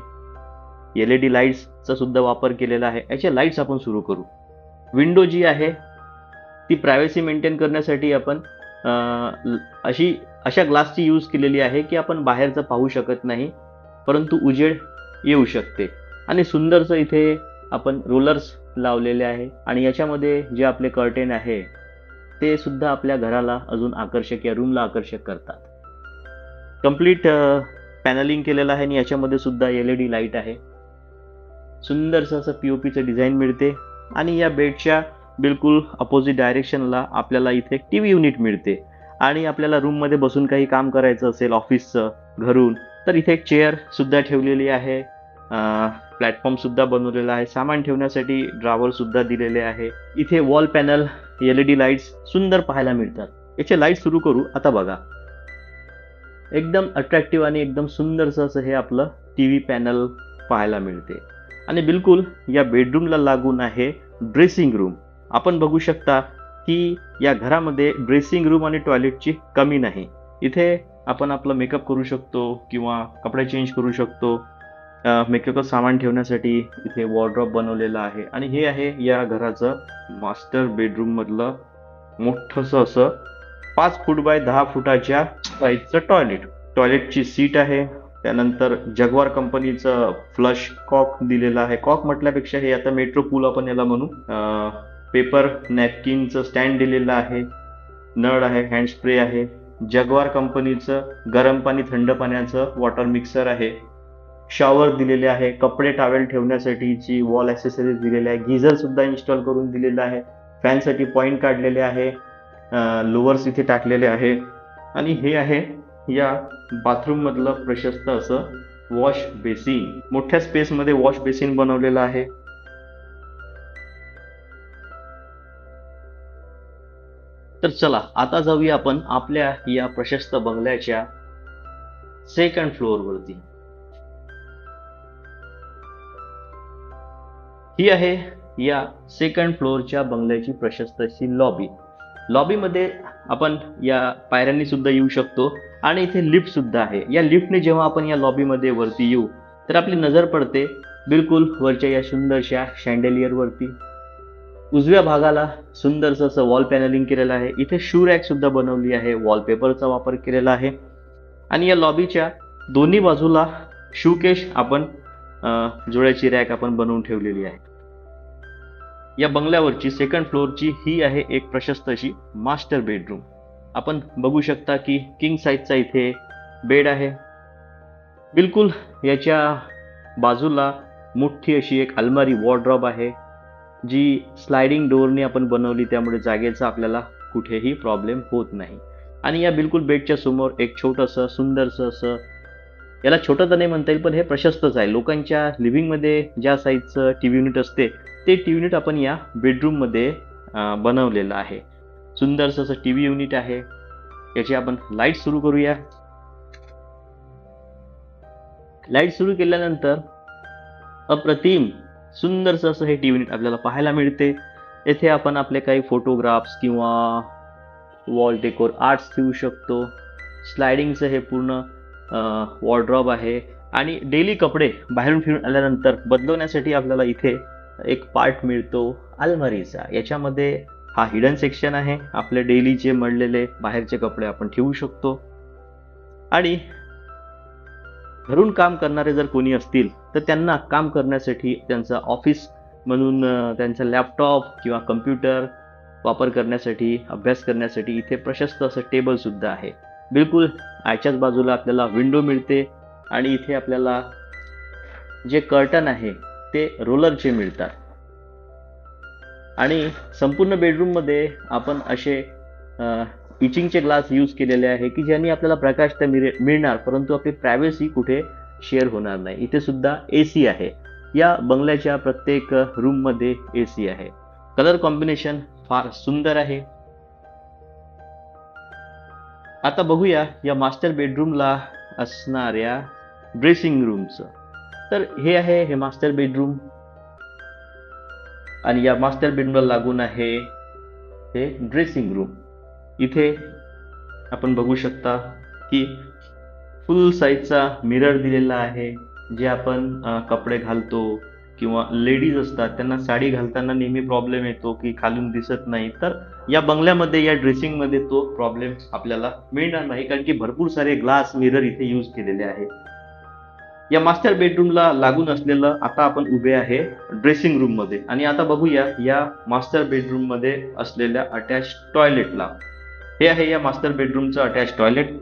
Speaker 1: LED लाईट्सचा सुद्धा वापर केलेला आहे. याचे लाईट्स आपण सुरू करू. विंडो जी आहे ती प्रायव्हसी मेंटेन करण्यासाठी आपण अशा ग्लासची यूज केलेली आहे की आपण बाहेरचं पाहू शकत नाही, परंतु उजेड येऊ शकते. आणि सुंदरसं इथे आपण रोलर्स लावलेले आहे आणि याच्यामध्ये जे आपले कर्टेन आहे ते सुद्धा आपल्या घराला अजून आकर्षक, या रूमला आकर्षक करतात. कंप्लीट पॅनलिंग केलेलं आहे आणि याच्यामध्ये सुद्धा LED लाईट आहे. सुंदरसं असं पीओपीचं डिझाईन मिळते आणि या बेडच्या बिलकुल अपोजिट डायरेक्शनला आपल्याला इथे TV युनिट मिळते. आणि आपल्याला रूममध्ये बसून काही काम करायचं असेल ऑफिसचं, घरून, तर इथे एक चेअर सुद्धा ठेवलेली आहे. प्लॅटफॉर्म सुद्धा बनवलेला आहे. सामान ठेवण्यासाठी ड्रॉवर सुद्धा दिलेले आहे. इथे वॉल पॅनल, LED लाईट्स सुंदर पाहायला मिळतात. याचे लाईट सुरू करू. आता बघा, एकदम अट्रॅक्टिव्ह आणि एकदम सुंदरसं असं हे आपलं TV पॅनल पाहायला मिळते. आणि बिलकुल या बेडरूमला लागून आहे ड्रेसिंग रूम. आपण बघू शकता की या घरामध्ये ड्रेसिंग रूम आणि टॉयलेटची कमी नाही. इथे आपण आपलं मेकअप करू शकतो किंवा कपडे चेंज करू शकतो. मेकअपचं सामान ठेवण्यासाठी इथे वॉर्डरोब बनवलेला आहे. आणि हे आहे या घराचं मास्टर बेडरूम मधलं मोठंसं असं 5 फूट बाय 10 फुटाच्या साईजचं टॉयलेट. टॉयलेटची सीट आहे. त्यानंतर जगवार कंपनीचं फ्लश कॉक दिलेलं आहे. कॉक म्हटल्यापेक्षा हे आता मेट्रो पूल आपण याला म्हणू. पेपर नॅपकिनचं स्टँड दिलेलं आहे. नळ आहे, हँड स्प्रे आहे. जगवार कंपनीचं गरम पाणी थंड पाण्याचं वॉटर मिक्सर आहे. शॉवर दिलेले आहे. कपडे टावेल ठेवण्यासाठीची वॉल ॲक्सेसरीज दिलेली आहे. गिझर सुद्धा इन्स्टॉल करून दिलेला आहे. फॅनसाठी पॉईंट काढलेले आहे. लोअर्स इथे टाकलेले आहे. आणि हे आहे या बाथरूम मधलं प्रशस्त असं वॉश बेसिन. मोठ्या स्पेस मध्ये वॉश बेसिन बनवलेलं आहे. तर चला आता जाऊया आपण आपल्या या प्रशस्त बंगल्याच्या सेकंड फ्लोअर वरती. ही आहे या सेकंड फ्लोअरच्या बंगल्याची प्रशस्त अशी लॉबी. लॉबीमध्ये आपण या पायऱ्यांनी सुद्धा येऊ शकतो आणि इथे लिफ्ट सुद्धा आहे. या लिफ्टने जेव्हा आपण या लॉबीमध्ये वरती येऊ तर आपली नजर पडते बिलकुल वरच्या या सुंदरशा शँडेलियर वरती. उजव्या भागाला सुंदरसं असं वॉल पॅनलिंग केलेलं आहे. इथे शू रॅक सुद्धा बनवली आहे. वॉलपेपरचा वापर केलेला आहे. आणि या लॉबीच्या दोन्ही बाजूला शूकेस आपण जोड्याची रॅक आपण बनवून ठेवलेली आहे. या बंगल्यावरची सेकंड फ्लोअरची ही आहे एक प्रशस्त अशी मास्टर बेडरूम. आपण बघू शकता की किंग साईजचा इथे बेड आहे. बिलकुल याच्या बाजूला मोठी अशी एक अलमारी वॉर्डरोब आहे जी स्लायडिंग डोअरने आपण बनवली, त्यामुळे जागेचा आपल्याला कुठेही प्रॉब्लेम होत नाही. आणि या बिलकुल बेडच्या समोर एक छोटंसं सुंदरसं असं, याला छोटं तर नाही म्हणता येईल पण हे प्रशस्तच आहे. लोकांच्या लिव्हिंगमध्ये ज्या साईजचं TV युनिट असते ते TV युनिट आपण या बेडरूममध्ये बनवलेलं आहे. सुंदरसं असं TV युनिट आहे. याची आपण लाईट सुरू करूया. लाईट सुरू केल्यानंतर अप्रतिम सुंदरसं असं हे टीव्ही युनिट आपल्याला पाहायला मिळते. येथे आपण आपले काही फोटोग्राफ्स किंवा वॉल डेकोर आर्ट्स ठेवू शकतो. स्लायडिंगचं हे पूर्ण वॉर्डरॉब आहे आणि डेली कपडे बाहेरून फिरून आल्यानंतर बदलवण्यासाठी आपल्याला इथे एक पार्ट मिळतो अलमारीचा. याच्यामध्ये हा हिडन सेक्शन आहे. आपले डेलीचे मळलेले बाहेरचे कपडे आपण ठेवू शकतो. आणि घरून काम करणारे जर कोणी असतील तर त्यांना काम करण्यासाठी त्यांचा ऑफिस म्हणून त्यांचा लॅपटॉप किंवा कम्प्युटर वापर करण्यासाठी, अभ्यास करण्यासाठी इथे प्रशस्त असं टेबल सुद्धा आहे. बिलकुल याच्याच बाजूला आपल्याला विंडो मिळते आणि इथे आपल्याला जे कर्टन आहे ते रोलरचे मिळतात. आणि संपूर्ण बेडरूममध्ये आपण असे इचिंगचे ग्लास यूज केलेले आहे की ज्यांनी आपल्याला प्रकाश तर मिळणार, परंतु आपली प्रायव्हसी कुठे शेअर होणार नाही. इथे सुद्धा AC आहे. या बंगल्याच्या प्रत्येक रूममध्ये AC आहे. कलर कॉम्बिनेशन फार सुंदर आहे. आता बघूया या मास्टर बेडरूमला असणाऱ्या ड्रेसिंग रूमचं. तर हे आहे हे मास्टर बेडरूम आणि या मास्टर बेडरूमला लागून आहे हे ड्रेसिंग रूम. इथे आपण बघू शकता की फुल साईजचा मिरर दिलेला आहे. जे आपण कपडे घालतो किंवा लेडीज असतात त्यांना साडी घालताना नेहमी प्रॉब्लेम येतो की खालून दिसत नाही, तर या बंगल्यामध्ये या ड्रेसिंगमध्ये तो प्रॉब्लेम आपल्याला मिळणार नाही, कारण की भरपूर सारे ग्लास मिरर इथे यूज केलेले आहे. या मास्टर बेडरूमला लागून असलेलं आता आपण उभे आहे ड्रेसिंग रूम मध्ये. आणि आता बघूया या मास्टर बेडरूम मध्ये असलेल्या अटॅच टॉयलेटला. हे आहे या मास्टर बेडरूमचं अटॅच टॉयलेट.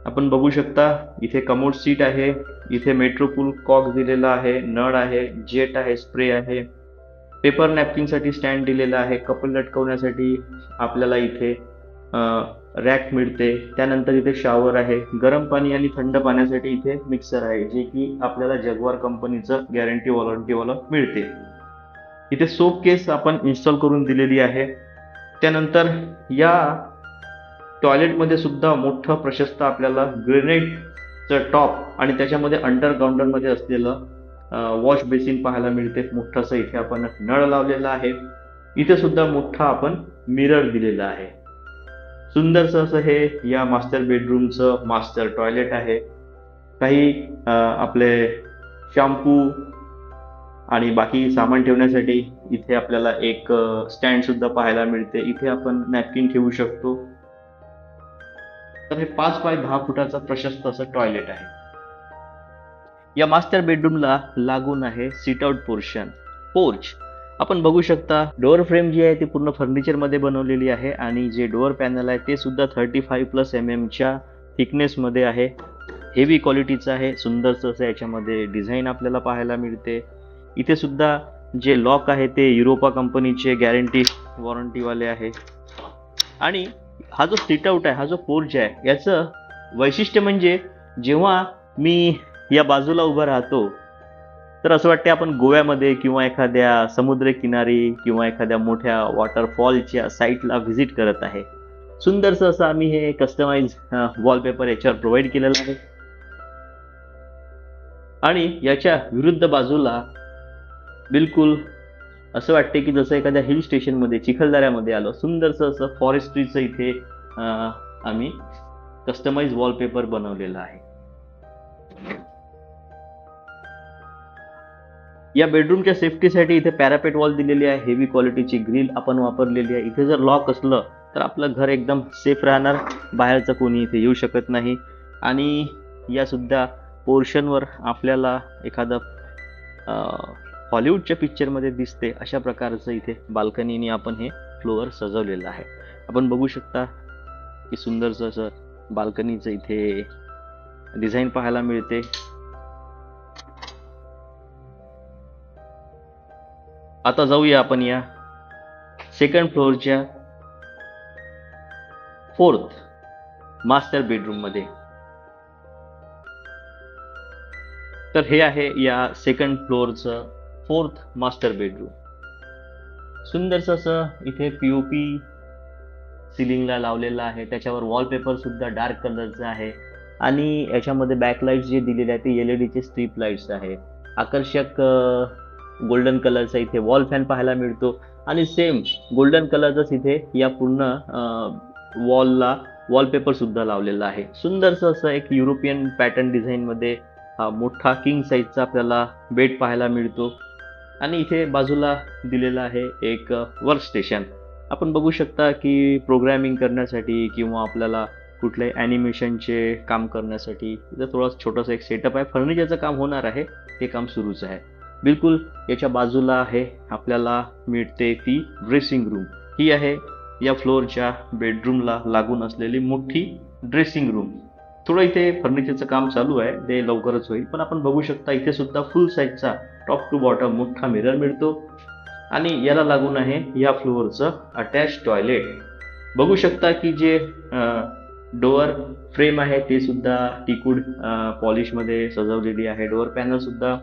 Speaker 1: आपण बघू शकता इथे कमोड सीट आहे, इथे मेट्रोपूल कॉक दिलेला आहे, नळ आहे, जेट आहे, स्प्रे आहे, पेपर नॅपकिन साठी स्टँड दिलेला आहे, कपडे लटकवण्यासाठी आपल्याला इथे रॅक मिळते. त्यानंतर इथे शॉवर आहे, गरम पाणी आणि थंड पाण्यासाठी इथे मिक्सर आहे, जे की आपल्याला जगवार कंपनीचं गॅरंटी वॉरंटीवाला मिळते. इथे सोप केस आपण इन्स्टॉल करून दिलेली आहे. त्यानंतर या टॉयलेटमध्ये सुद्धा मोठं प्रशस्त आपल्याला ग्रेनाइटचं टॉप आणि त्याच्यामध्ये अंडरग्राउंडरमध्ये असलेलं वॉश बेसिन पाहायला मिळते. मोठंसं इथे आपण नळ लावलेला आहे. इथे सुद्धा मोठा आपण मिरर दिलेला आहे. सुंदरसं असं हे या मास्टर बेडरूमचं मास्टर टॉयलेट आहे. काही आपले शॅम्पू आणि बाकी सामान ठेवण्यासाठी इथे आपल्याला एक स्टँड सुद्धा पाहायला मिळते. इथे आपण नॅपकिन ठेवू शकतो. तर हे 5 बाय 10 फुटाचा प्रशस्त असं टॉयलेट आहे. या मास्टर बेडरूमला लागून आहे सिट आउट पोर्च. आपण बघू शकता डोअर फ्रेम जी आहे ती पूर्ण फर्निचर मध्ये बनवलेली आहे आणि जे डोअर पॅनल आहे ते सुद्धा 35+ mm च्या थिकनेस मध्ये आहे. हेवी क्वालिटीचं आहे. सुंदरसं असं याच्यामध्ये डिझाईन आपल्याला पाहायला मिळते. इथे सुद्धा जे लॉक आहे ते युरोपा कंपनीचे गॅरंटी वॉरंटीवाले आहे. आणि हा जो सिट आउट आहे, हा जो पोर्च आहे, याचं वैशिष्ट्य म्हणजे जेव्हा मी या बाजूला उभं राहतो तर असं वाटते आपण गोव्यामध्ये किंवा एखाद्या समुद्र किनारी किंवा एखाद्या मोठ्या वॉटरफॉलच्या साईटला व्हिजिट करत आहे. सुंदरसं असं आम्ही हे कस्टमाइज वॉलपेपर याच्यावर प्रोव्हाइड केलेलं आहे. आणि याच्या विरुद्ध बाजूला बिलकुल असं वाटते की जसं एखाद्या हिल स्टेशनमध्ये चिखलदऱ्यामध्ये आलो. सुंदरसं असं फॉरेस्ट्रीचं इथे आम्ही कस्टमाइज वॉलपेपर बनवलेला आहे. या बेडरूमच्या सेफ्टीसाठी इथे पॅरापेट वॉल दिलेली आहे. हेवी क्वालिटीची ग्रिल आपण वापरलेली आहे. इथे जर लॉक असलं तर आपलं घर एकदम सेफ राहणार, बाहेरचं कोणी इथे येऊ शकत नाही. आणि या सुद्धा पोर्शनवर आपल्याला एखादं हॉलिवूडच्या पिक्चरमध्ये दिसते अशा प्रकारचं इथे बाल्कनीने आपण हे फ्लोअर सजवलेलं आहे. आपण बघू शकता की सुंदरसं असं बाल्कनीचं इथे डिझाईन पाहायला मिळते. आता जाऊया आपण या सेकंड फ्लोअरच्या 4th मास्टर बेडरूम मध्ये. तर हे आहे या सेकंड फ्लोअरचं 4th मास्टर बेडरूम. सुंदरसं असं इथे POP सिलिंगला लावलेलं आहे. त्याच्यावर वॉलपेपर सुद्धा डार्क कलरचा आहे आणि याच्यामध्ये बॅकलाइट्स जे दिलेले आहेत ते LED चे स्ट्रीप लाईट्स आहे. आकर्षक गोल्डन कलरचा इथे वॉल फॅन पाहायला मिळतो आणि सेम गोल्डन कलरचाच इथे या पूर्ण वॉलला वॉलपेपर सुद्धा लावलेला आहे. सुंदरसं असं एक युरोपियन पॅटर्न डिझाईनमध्ये हा मोठा किंग साईजचा आपल्याला बेड पाहायला मिळतो आणि इथे बाजूला दिलेला आहे एक वर्क स्टेशन. आपण बघू शकता की प्रोग्रॅमिंग करण्यासाठी किंवा आपल्याला कुठल्याही ॲनिमेशनचे काम करण्यासाठी इथं थोडं छोटंसं एक सेटअप आहे. फर्निचरचं काम होणार आहे, ते काम सुरूच आहे. बिलकुल याच्या बाजूला आहे आपल्याला मिळते ती ड्रेसिंग रूम. ही आहे या फ्लोअरच्या बेडरूमला लागून असलेली मोठी ड्रेसिंग रूम. थोडं इथे फर्निचरचं काम चालू आहे, ते लवकरच होईल. पण आपण बघू शकता इथे सुद्धा फुल साईजचा टॉप टू बॉटम मोठा मिरर मिळतो आणि याला लागून आहे या फ्लोअरचं अटॅच टॉयलेट. बघू शकता की जे डोअर फ्रेम आहे ते सुद्धा टीकूड पॉलिशमध्ये सजवलेली आहे. डोअर पॅनल सुद्धा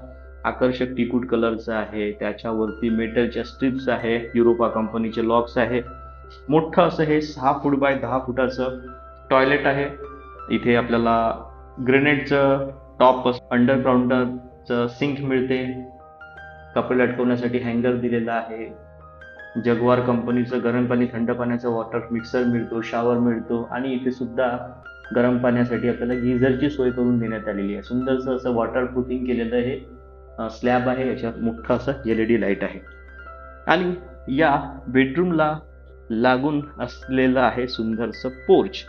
Speaker 1: आकर्षक टीकूड कलरचं आहे. त्याच्यावरती मेटलच्या स्ट्रिप्स आहे, युरोपा कंपनीचे लॉक्स आहे. मोठं असं हे 6 फूट बाय 10 फुटाचं टॉयलेट आहे. इथे आपल्याला ग्रेनाइटचं टॉप अंडरग्राउंडचं सिंक मिळते. कपडे लटकवण्यासाठी हँगर दिलेला आहे. जगवार कंपनीचं गरम पाणी थंड पाण्याचं वॉटर मिक्सर मिळतो, शॉवर मिळतो आणि इथे सुद्धा गरम पाण्यासाठी आपल्याला गिझरची सोय करून देण्यात आलेली आहे. सुंदरसं असं वॉटर प्रूफिंग केलेलं हे स्लॅब आहे. याच्यात मोठा असं LED लाईट आहे आणि या बेडरूमला लागून असलेलं आहे सुंदरसं पोर्च.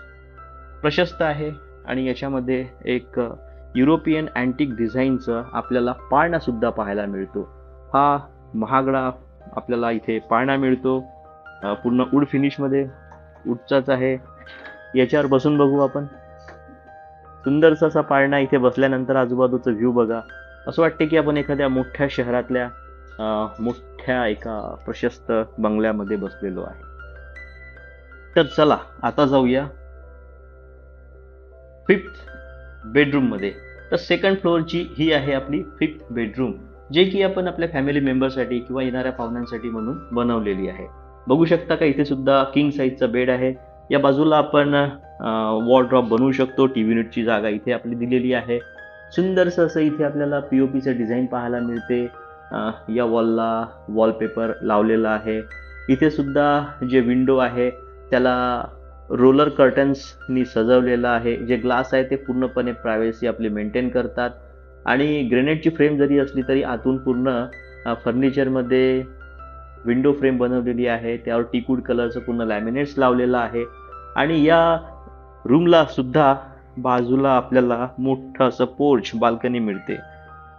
Speaker 1: प्रशस्त आहे आणि याच्यामध्ये एक युरोपियन अँटिक डिझाईनचं आपल्याला पाळणा सुद्धा पाहायला मिळतो. हा महागडा आपल्याला इथे पाळणा मिळतो, पूर्ण वूड फिनिशमध्ये, वूडचाच आहे. याच्यावर बसून बघू आपण. सुंदरसा असा पाळणा. इथे बसल्यानंतर आजूबाजूचा व्ह्यू बघा, असं वाटते की आपण एखाद्या मोठ्या शहरातल्या मोठ्या एका प्रशस्त बंगल्यामध्ये बसलेलो आहे. तर चला आता जाऊया 5th बेडरूममध्ये. तर सेकंड फ्लोअरची ही आहे आपली 5th बेडरूम, जे की आपण आपल्या फॅमिली मेंबरसाठी किंवा येणाऱ्या पाहुण्यांसाठी म्हणून बनवलेली आहे. बघू शकता का इथे सुद्धा किंग साईजचा बेड आहे. या बाजूला आपण वॉर्डरॉब बनवू शकतो. टीव्ही युनिटची जागा इथे आपली दिलेली आहे. सुंदरसं असं इथे आपल्याला POPचं डिझाईन पाहायला मिळते. या वॉलला वॉलपेपर लावलेला आहे. इथे सुद्धा जे विंडो आहे त्याला रोलर कर्टन्सनी सजवलेलं आहे. जे ग्लास आहे ते पूर्णपणे प्रायव्हसी आपली मेंटेन करतात आणि ग्रेनाइटची फ्रेम जरी असली तरी आतून पूर्ण फर्निचरमध्ये विंडो फ्रेम बनवलेली आहे. त्यावर टीकूड कलरचं पूर्ण लॅमिनेट्स लावलेलं आहे आणि या रूमला सुद्धा बाजूला आपल्याला मोठं असं पोर्च बाल्कनी मिळते.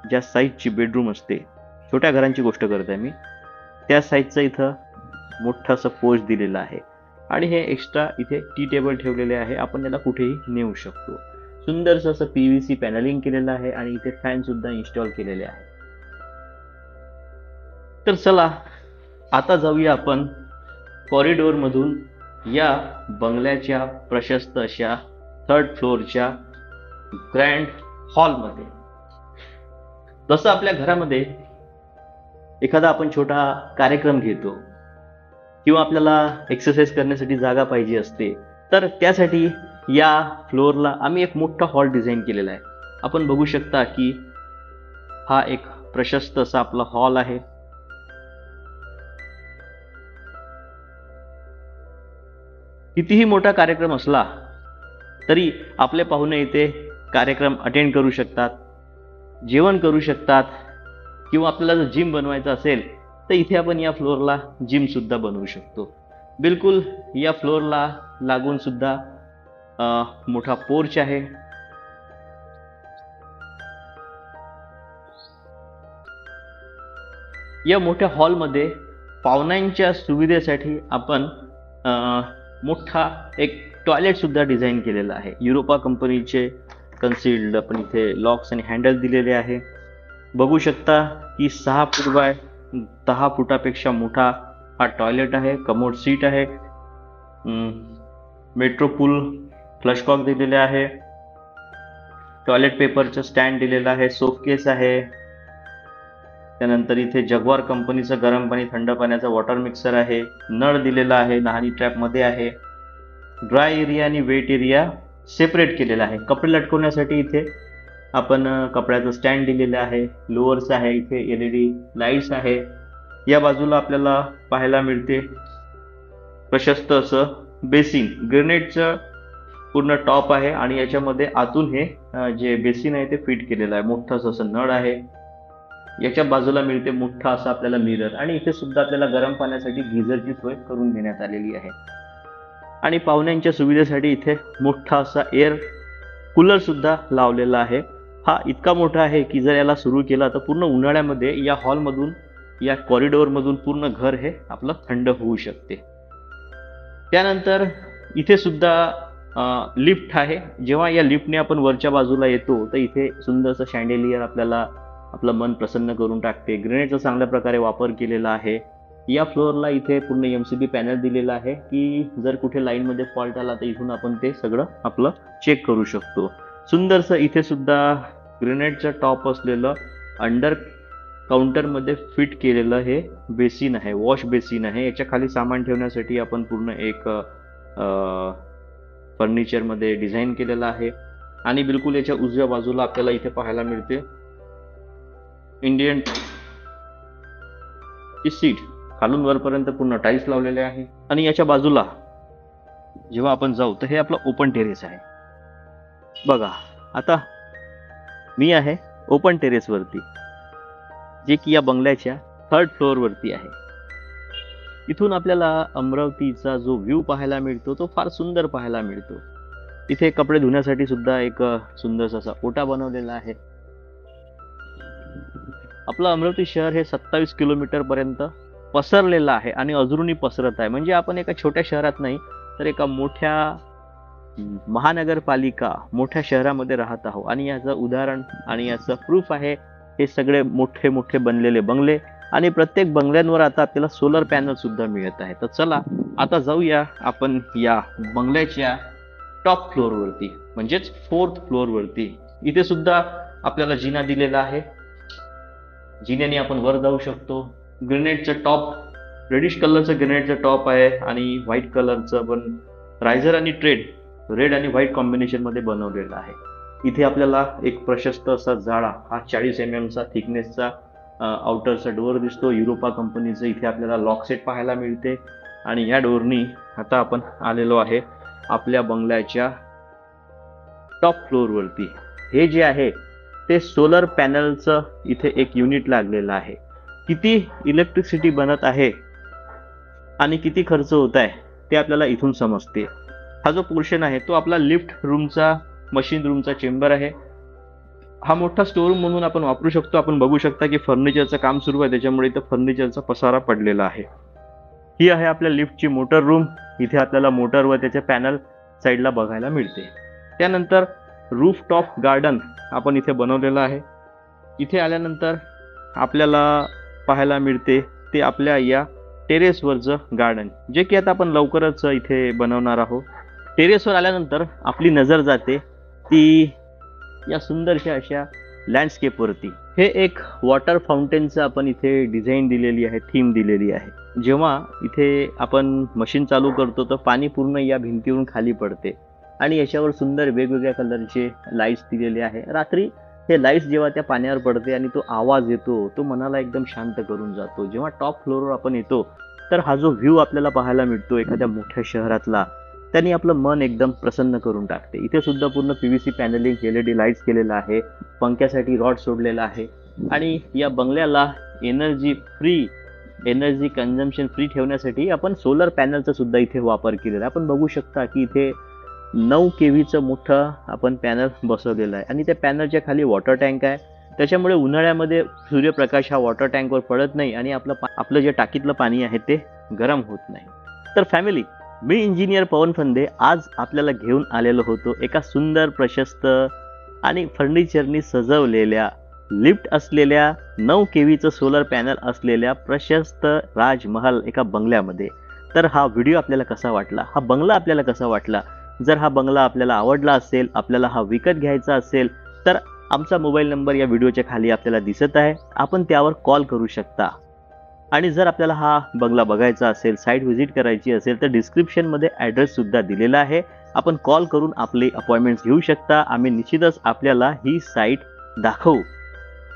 Speaker 1: ज्या साईजची बेडरूम असते, छोट्या घरांची गोष्ट करत आहे मी, त्या साईजचं इथं मोठं असं पोर्च दिलेलं आहे आणि हे एक्स्ट्रा इथे टी टेबल ठेवलेले आहे. आपण याला कुठेही नेऊ शकतो. सुंदरसं असं PVC पॅनलिंग केलेलं आहे आणि इथे फॅन सुद्धा इन्स्टॉल केलेले आहे. तर चला आता जाऊया आपण कॉरिडोरमधून या बंगल्याच्या प्रशस्त अशा 3rd फ्लोअरच्या ग्रँड हॉलमध्ये. जसं आपल्या घरामध्ये एखादा आपण छोटा कार्यक्रम घेतो किंवा आपल्याला एक्सरसाइज करण्यासाठी जागा पाहिजे असते, तर त्यासाठी या फ्लोअरला आम्ही एक मोठा हॉल डिझाईन केलेला आहे. आपण बघू शकता की हा एक प्रशस्त असा आपला हॉल आहे. कितीही मोठा कार्यक्रम असला तरी आपले पाहुणे इथे कार्यक्रम अटेंड करू शकतात, जेवण करू शकतात किंवा आपल्याला जर जिम बनवायचं असेल तर इथे आपण या फ्लोअरला जिम सुद्धा बनवू शकतो. बिलकुल या फ्लोअरला लागून सुद्धा मोठा पोर्च आहे. या मोठ्या हॉलमध्ये पाहुण्यांच्या सुविधेसाठी आपण मोठा एक टॉयलेट सुद्धा डिझाईन केलेला आहे. युरोपा कंपनीचे कन्सिल्ड आपण इथे लॉक्स आणि हँडल दिलेले आहे. बघू शकता की 6 फूट बाय 10 फुटापेक्षा मोठा हा टॉयलेट आहे. कमोड सीट आहे. मेट्रोपूल फ्लशकॉक दिलेले आहे. टॉयलेट पेपरचं स्टँड दिलेलं आहे. सोफकेस आहे. त्यानंतर इथे जगवार कंपनीचं गरम पाणी थंड पाण्याचा वॉटर मिक्सर आहे. नळ दिलेला आहे. न्हाणी ट्रॅपमध्ये आहे. ड्राय एरिया आणि वेट एरिया सेपरेट केलेला आहे. कपडे लटकवण्यासाठी इथे आपण कपड्याचं स्टँड दिलेलं आहे, लोअर्स आहे, इथे LED लाईट्स आहे. या बाजूला आपल्याला पाहायला मिळते प्रशस्त असं बेसिन, ग्रेनाइटचं पूर्ण टॉप आहे आणि याच्यामध्ये आतून हे जे बेसिन आहे ते फिट केलेलं आहे. मोठंच असं नळ आहे. याच्या बाजूला मिळते मोठा असा आपल्याला मिरर आणि इथे सुद्धा आपल्याला गरम पाण्यासाठी गिझरची सोय करून देण्यात आलेली आहे. आणि पाहुण्यांच्या सुविधेसाठी इथे मोठा असा एअर कूलर सुद्धा लावलेला आहे. हा इतका मोठा आहे की जर याला सुरू केला तर पूर्ण उन्हाळ्यामध्ये या हॉलमधून, या कॉरिडॉरमधून पूर्ण घर हे आपलं थंड होऊ शकते. त्यानंतर इथे सुद्धा लिफ्ट आहे. जेव्हा या लिफ्टने आपण वरच्या बाजूला येतो तर इथे सुंदरसं शँडेलियर आपल्याला आपलं मन प्रसन्न करून टाकते. ग्रेनाइटचा चांगल्या प्रकारे वापर केलेला आहे. या फ्लोअरला इथे पूर्ण MCB पॅनल दिलेला आहे की जर कुठे लाईनमध्ये फॉल्ट आला तर इथून आपण ते सगळं आपलं चेक करू शकतो. सुंदरसं इथे सुद्धा ग्रेनाइटचं टॉप असलेलं अंडर काउंटरमध्ये फिट केलेलं हे बेसिन आहे, वॉश बेसिन आहे. याच्या खाली सामान ठेवण्यासाठी आपण पूर्ण एक फर्निचरमध्ये डिझाईन केलेलं आहे. आणि बिलकुल याच्या उजव्या बाजूला आपल्याला इथे पाहायला मिळते इंडियन सीट, खालून वरपर्यंत पूर्ण टाईल्स लावलेले आहे. आणि याच्या बाजूला जेव्हा आपण जाऊ तर हे आपलं ओपन टेरेस आहे. बघा, आता मी आहे ओपन टेरेसवरती, जे की या बंगल्याच्या 3rd फ्लोअरवरती आहे. इथून आपल्याला अमरावतीचा जो व्ह्यू पाहायला मिळतो तो फार सुंदर पाहायला मिळतो. इथे कपडे धुण्यासाठी सुद्धा एक सुंदरसा असा ओटा बनवलेला आहे. आपलं अमरावती शहर हे 27 किलोमीटर पर्यंत पसरलेलं आहे आणि अजूनही पसरत आहे. म्हणजे आपण एका छोट्या शहरात नाही तर एका मोठ्या महानगरपालिका, मोठ्या शहरामध्ये राहत आहोत. आणि याचं उदाहरण आणि याचं प्रूफ आहे हे सगळे मोठे मोठे बनलेले बंगले. आणि प्रत्येक बंगल्यांवर आता आपल्याला सोलर पॅनल सुद्धा मिळत आहे. तर चला आता जाऊया आपण या बंगल्याच्या टॉप फ्लोअरवरती, म्हणजेच 4th फ्लोअरवरती. इथे सुद्धा आपल्याला जिना दिलेला आहे. जिन्याने आपण वर जाऊ शकतो. ग्रेनाइटचं टॉप, रेडिश कलरचं ग्रेनाइटचं टॉप आहे आणि व्हाईट कलरचं पण रायझर आणि ट्रेड रेड आणि व्हाईट कॉम्बिनेशनमध्ये बनवलेला आहे. इथे आपल्याला एक प्रशस्त असा जाडा, हा 40 mm चा थिकनेसचा आउटरचा डोअर दिसतो. युरोपा कंपनीचं इथे आपल्याला लॉक सेट पाहायला मिळते. आणि या डोअरनी आता आपण आलेलो आहे आपल्या बंगल्याच्या टॉप फ्लोअरवरती. हे जे आहे ते सोलर पॅनलचं इथे एक युनिट लागलेलं आहे. किती इलेक्ट्रिसिटी बनत आहे आणि किती खर्च होत आहे ते आपल्याला इथून समजते. हा जो पोर्शन आहे तो आपला लिफ्ट रूमचा, मशीन रूमचा चेंबर आहे. हा मोठा स्टोरूम म्हणून आपण वापरू शकतो. आपण बघू शकता की फर्निचरचं काम सुरू आहे, त्याच्यामुळे इथं फर्निचरचा पसारा पडलेला आहे. ही आहे आपल्या लिफ्टची मोटर रूम. इथे आपल्याला मोटर व त्याचे पॅनल साईडला बघायला मिळते. त्यानंतर रूफ टॉप गार्डन आपण इथे बनवलेलं आहे. इथे आल्यानंतर आपल्याला पाहायला मिळते ते आपल्या या टेरेसवरचं गार्डन, जे की आता आपण लवकरच इथे बनवणार आहोत. टेरेसवर आल्यानंतर आपली नजर जाते ती या सुंदरशा अशा लँडस्केपवरती. हे एक वॉटर फाउंटेनचं आपण इथे डिझाईन दिलेली आहे, थीम दिलेली आहे. जेव्हा इथे आपण मशीन चालू करतो तर पाणी पूर्ण या भिंतीवरून खाली पडते आणि याच्यावर सुंदर वेगवेगळ्या कलरचे लाईट्स दिलेले आहे. रात्री हे लाईट्स जेव्हा त्या पाण्यावर पडते आणि तो आवाज येतो तो मनाला एकदम शांत करून जातो. जेव्हा टॉप फ्लोअरवर आपण येतो तर हा जो व्ह्यू आपल्याला पाहायला मिळतो एखाद्या मोठ्या शहरातला, त्यांनी आपलं मन एकदम प्रसन्न करून टाकते. इथे सुद्धा पूर्ण PVC पॅनलिंग, LED लाईट्स केलेलं आहे. पंख्यासाठी रॉड सोडलेला आहे. आणि या बंगल्याला एनर्जी कन्झम्पशन फ्री ठेवण्यासाठी आपण सोलर पॅनलचा सुद्धा इथे वापर केलेला आहे. आपण बघू शकता की इथे 9 kVचं मोठं आपण पॅनल बसवलेलं आहे. आणि त्या पॅनलच्या खाली वॉटर टँक आहे. त्याच्यामुळे उन्हाळ्यामध्ये सूर्यप्रकाश हा वॉटर टँकवर पडत नाही आणि आपलं जे टाकीतलं पाणी आहे ते गरम होत नाही. तर फॅमिली, मी इंजिनियर पवन फंदे आज आपल्याला घेऊन आलेलो होतो एका सुंदर, प्रशस्त आणि फर्निचरनी सजवलेल्या, लिफ्ट असलेल्या, 9 kVचं सोलर पॅनल असलेल्या प्रशस्त राजमहल एका बंगल्यामध्ये. तर हा व्हिडिओ आपल्याला कसा वाटला, हा बंगला आपल्याला कसा वाटला? जर हा बंगला आपल्याला आवडला असेल, आपल्याला हा विकत घ्यायचा असेल तर आमचा मोबाईल नंबर या व्हिडिओच्या खाली आपल्याला दिसत आहे. आपण त्यावर कॉल करू शकता. आणि जर आपल्याला हा बंगला बघायचा असेल, साईट व्हिजिट करायची असेल तर डिस्क्रिप्शनमध्ये ॲड्रेस सुद्धा दिलेला आहे. आपण कॉल करून आपले अपॉइंटमेंट्स घेऊ शकता. आम्ही निश्चितच आपल्याला ही साईट दाखवू.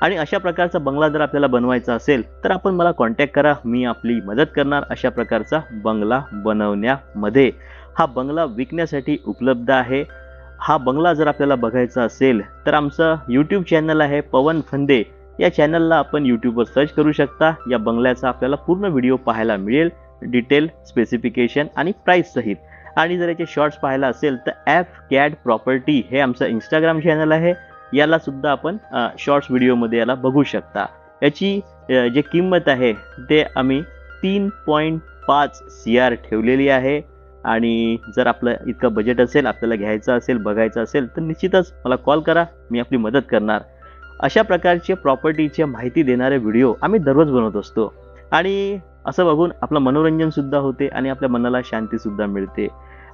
Speaker 1: आणि अशा प्रकारचा बंगला जर आपल्याला बनवायचा असेल तर आपण मला कॉन्टॅक्ट करा. मी आपली मदत करणार अशा प्रकारचा बंगला बनवण्यामध्ये. हा बंगला विकण्यासाठी उपलब्ध आहे. हा बंगला जर आपल्याला बघायचा असेल तर आमचं यूट्यूब चॅनल आहे पवन फंदे. या चॅनलला आपण यूट्यूबवर सर्च करू शकता. या बंगल्याचा आपल्याला पूर्ण व्हिडिओ पाहायला मिळेल, डिटेल, स्पेसिफिकेशन आणि प्राइस सहित. आणि जर याचे शॉर्ट्स पाहायला असेल तर FCAD प्रॉपर्टी हे आमचं इंस्टाग्राम चॅनल आहे. याला सुद्धा आपण शॉर्ट्स व्हिडिओमध्ये याला बघू शकता. याची जे किंमत आहे ते आम्ही 3.5 CR ठेवलेली आहे. आणि जर आपलं इतकं बजेट असेल, आपल्याला घ्यायचं असेल, बघायचं असेल तर निश्चितच मला कॉल करा. मी आपली मदत करणार. अशा प्रकारचे प्रॉपर्टीचे माहिती देणारे व्हिडिओ आम्ही दररोज बनवत असतो. आणि असं बघून आपलं मनोरंजनसुद्धा होते आणि आपल्या मनाला शांतीसुद्धा मिळते.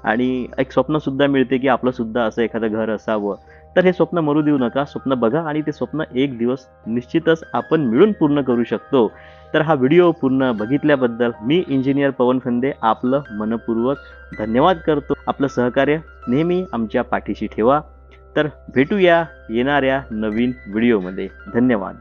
Speaker 1: आणि एक स्वप्नसुद्धा मिळते की आपलंसुद्धा असं एखादं घर असावं. तर हे स्वप्न मरू देऊ नका. स्वप्न बघा आणि ते स्वप्न एक दिवस निश्चितच आपण मिळून पूर्ण करू शकतो. तर हा व्हिडिओ पूर्ण बघितल्याबद्दल मी इंजिनियर पवन फंदे आपलं मनपूर्वक धन्यवाद करतो. आपलं सहकार्य नेहमी आमच्या पाठीशी ठेवा. तर भेटूया येणाऱ्या नवीन व्हिडिओमध्ये. धन्यवाद.